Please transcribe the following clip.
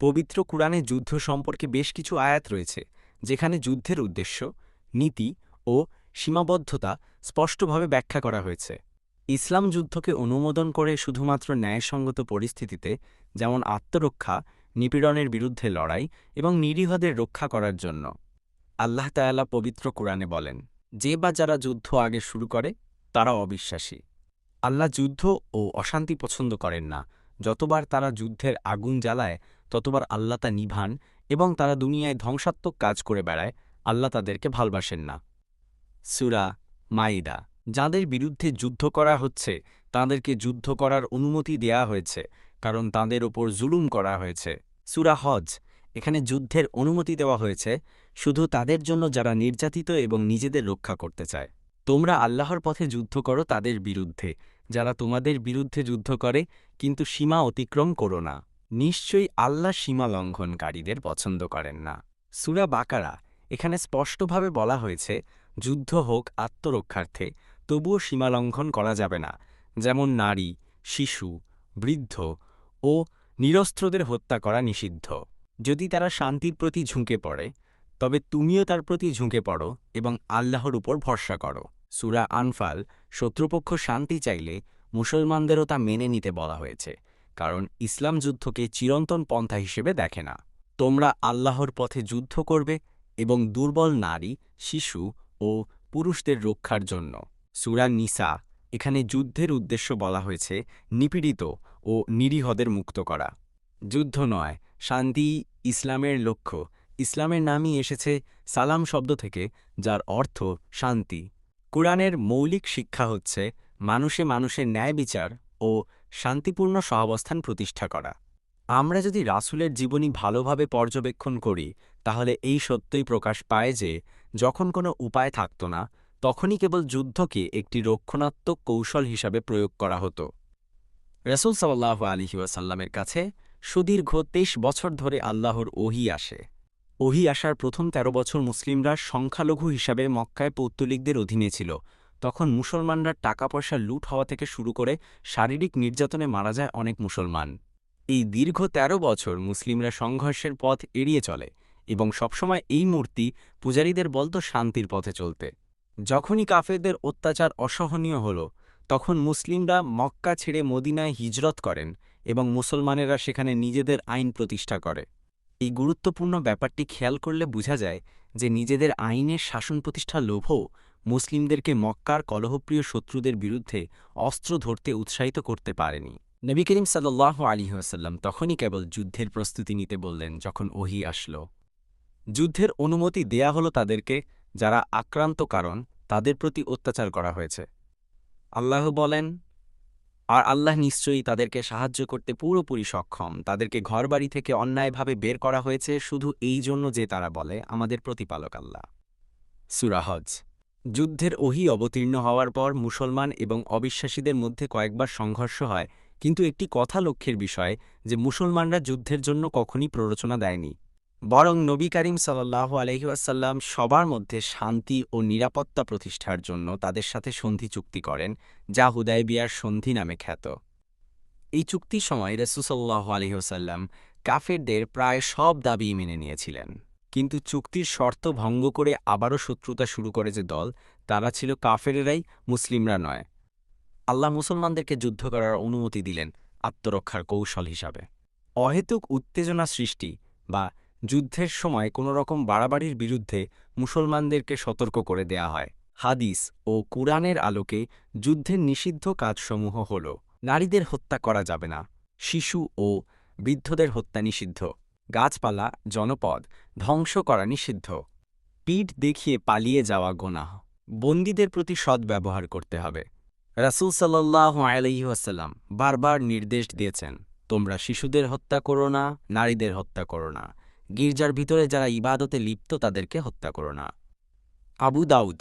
পবিত্র কুরআনে যুদ্ধ সম্পর্কে বেশ কিছু আয়াত রয়েছে যেখানে যুদ্ধের উদ্দেশ্য, নীতি ও সীমাবদ্ধতা স্পষ্টভাবে ব্যাখ্যা করা হয়েছে। ইসলাম যুদ্ধকে অনুমোদন করে শুধুমাত্র ন্যায়সঙ্গত পরিস্থিতিতে, যেমন আত্মরক্ষা, নিপীড়নের বিরুদ্ধে লড়াই এবং নিরীহদের রক্ষা করার জন্য। আল্লাহ তাআলা পবিত্র কুরআনে বলেন, যে বা যারা যুদ্ধ আগে শুরু করে তারা অবিশ্বাসী। আল্লাহ যুদ্ধ ও অশান্তি পছন্দ করেন না। যতবার তারা যুদ্ধের আগুন জ্বালায় ততবার আল্লাহ তা নিভান, এবং তারা দুনিয়ায় ধ্বংসাত্মক কাজ করে বেড়ায়, আল্লাহ তাদেরকে ভালবাসেন না। সূরা মাইদা। যাদের বিরুদ্ধে যুদ্ধ করা হচ্ছে তাদেরকে যুদ্ধ করার অনুমতি দেয়া হয়েছে, কারণ তাদের ওপর জুলুম করা হয়েছে। সূরা হজ। এখানে যুদ্ধের অনুমতি দেওয়া হয়েছে শুধু তাদের জন্য যারা নির্যাতিত এবং নিজেদের রক্ষা করতে চায়। তোমরা আল্লাহর পথে যুদ্ধ করো তাদের বিরুদ্ধে যারা তোমাদের বিরুদ্ধে যুদ্ধ করে, কিন্তু সীমা অতিক্রম করো না। নিশ্চয়ই আল্লাহ সীমা লঙ্ঘনকারীদের পছন্দ করেন না। সূরা বাকারা। এখানে স্পষ্টভাবে বলা হয়েছে যুদ্ধ হোক আত্মরক্ষার্থে, তবুও সীমালঙ্ঘন করা যাবে না, যেমন নারী, শিশু, বৃদ্ধ ও নিরস্ত্রদের হত্যা করা নিষিদ্ধ। যদি তারা শান্তির প্রতি ঝুঁকে পড়ে, তবে তুমিও তার প্রতি ঝুঁকে পড়ো এবং আল্লাহর উপর ভরসা করো। সূরা আনফাল। শত্রুপক্ষ শান্তি চাইলে মুসলমানদেরও তা মেনে নিতে বলা হয়েছে, কারণ ইসলাম যুদ্ধকে চিরন্তন পন্থা হিসেবে দেখে না। তোমরা আল্লাহর পথে যুদ্ধ করবে এবং দুর্বল নারী, শিশু ও পুরুষদের রক্ষার জন্য। সূরা নিসা। এখানে যুদ্ধের উদ্দেশ্য বলা হয়েছে নিপীড়িত ও নিরীহদের মুক্ত করা। যুদ্ধ নয়, শান্তি ইসলামের লক্ষ্য। ইসলামের নামই এসেছে সালাম শব্দ থেকে, যার অর্থ শান্তি। কুরআনের মৌলিক শিক্ষা হচ্ছে মানুষে মানুষের ন্যায় বিচার ও শান্তিপূর্ণ সহাবস্থান প্রতিষ্ঠা করা। আমরা যদি রাসূলের জীবনী ভালোভাবে পর্যবেক্ষণ করি, তাহলে এই সত্যই প্রকাশ পায় যে যখন কোনো উপায় থাকত না, তখনই কেবল যুদ্ধকে একটি রক্ষণাত্মক কৌশল হিসাবে প্রয়োগ করা হতো। রাসূল সাল্লাল্লাহু আলাইহি ওয়াসাল্লামের কাছে সুদীর্ঘ ২৩ বছর ধরে আল্লাহর ওহী আসে। ওহী আসার প্রথম ১৩ বছর মুসলিমরা সংখ্যালঘু হিসাবে মক্কায় পৌত্তলিকদের অধীনে ছিল। তখন মুসলমানরা টাকা পয়সা লুট হওয়া থেকে শুরু করে শারীরিক নির্যাতনে মারা যায় অনেক মুসলমান। এই দীর্ঘ ১৩ বছর মুসলিমরা সংঘর্ষের পথ এড়িয়ে চলে এবং সবসময় এই মূর্তি পূজারীদের বলত শান্তির পথে চলতে। যখনই কাফেরদের অত্যাচার অসহনীয় হল, তখন মুসলিমরা মক্কা ছেড়ে মদিনায় হিজরত করেন এবং মুসলমানেরা সেখানে নিজেদের আইন প্রতিষ্ঠা করে। এই গুরুত্বপূর্ণ ব্যাপারটি খেয়াল করলে বোঝা যায় যে নিজেদের আইনের শাসন প্রতিষ্ঠার লোভও মুসলিমদেরকে মক্কার কলহপ্রিয় শত্রুদের বিরুদ্ধে অস্ত্র ধরতে উৎসাহিত করতে পারেনি। নবী করিম সাল্লাল্লাহু আলাইহি ওয়াসাল্লাম তখনই কেবল যুদ্ধের প্রস্তুতি নিতে বললেন যখন ওহী আসল। যুদ্ধের অনুমতি দেয়া হলো তাদেরকে যারা আক্রান্ত, কারণ তাদের প্রতি অত্যাচার করা হয়েছে। আল্লাহ বলেন, আর আল্লাহ নিশ্চয়ই তাদেরকে সাহায্য করতে পুরোপুরি সক্ষম। তাদেরকে ঘরবাড়ি থেকে অন্যায়ভাবে বের করা হয়েছে শুধু এই জন্য যে তারা বলে, আমাদের প্রতিপালক আল্লাহ। সূরা হজ। যুদ্ধের ওহী অবতীর্ণ হওয়ার পর মুসলমান এবং অবিশ্বাসীদের মধ্যে কয়েকবার সংঘর্ষ হয়, কিন্তু একটি কথা লক্ষ্যের বিষয় যে মুসলমানরা যুদ্ধের জন্য কখনই প্ররোচনা দেয়নি। বরং নবী করিম সাল্লাল্লাহু আলাইহি ওয়াসাল্লাম সবার মধ্যে শান্তি ও নিরাপত্তা প্রতিষ্ঠার জন্য তাদের সাথে সন্ধি চুক্তি করেন, যা হুদায়বিয়ার সন্ধি নামে খ্যাত। এই চুক্তির সময় রাসূল সাল্লাল্লাহু আলাইহি ওয়াসাল্লাম কাফেরদের প্রায় সব দাবি মেনে নিয়েছিলেন, কিন্তু চুক্তির শর্ত ভঙ্গ করে আবারও শত্রুতা শুরু করে যে দল, তারা ছিল কাফেরেরাই, মুসলিমরা নয়। আল্লাহ মুসলমানদেরকে যুদ্ধ করার অনুমতি দিলেন আত্মরক্ষার কৌশল হিসাবে। অহেতুক উত্তেজনা সৃষ্টি বা যুদ্ধের সময় কোনো রকম বাড়াবাড়ির বিরুদ্ধে মুসলমানদেরকে সতর্ক করে দেয়া হয়। হাদিস ও কুরআনের আলোকে যুদ্ধের নিষিদ্ধ কাজসমূহ হল: নারীদের হত্যা করা যাবে না, শিশু ও বৃদ্ধদের হত্যা নিষিদ্ধ, গাছপালা, জনপদ ধ্বংস করা নিষিদ্ধ, পিঠ দেখিয়ে পালিয়ে যাওয়া গুনাহ, বন্দীদের প্রতি সদ্ব্যবহার করতে হবে। রাসূল সাল্লাল্লাহু আলাইহি ওয়াসাল্লাম বারবার নির্দেশ দিয়েছেন, তোমরা শিশুদের হত্যা করো না, নারীদের হত্যা করো না, গির্জার ভিতরে যারা ইবাদতে লিপ্ত তাদেরকে হত্যা করো না। আবু দাউদ।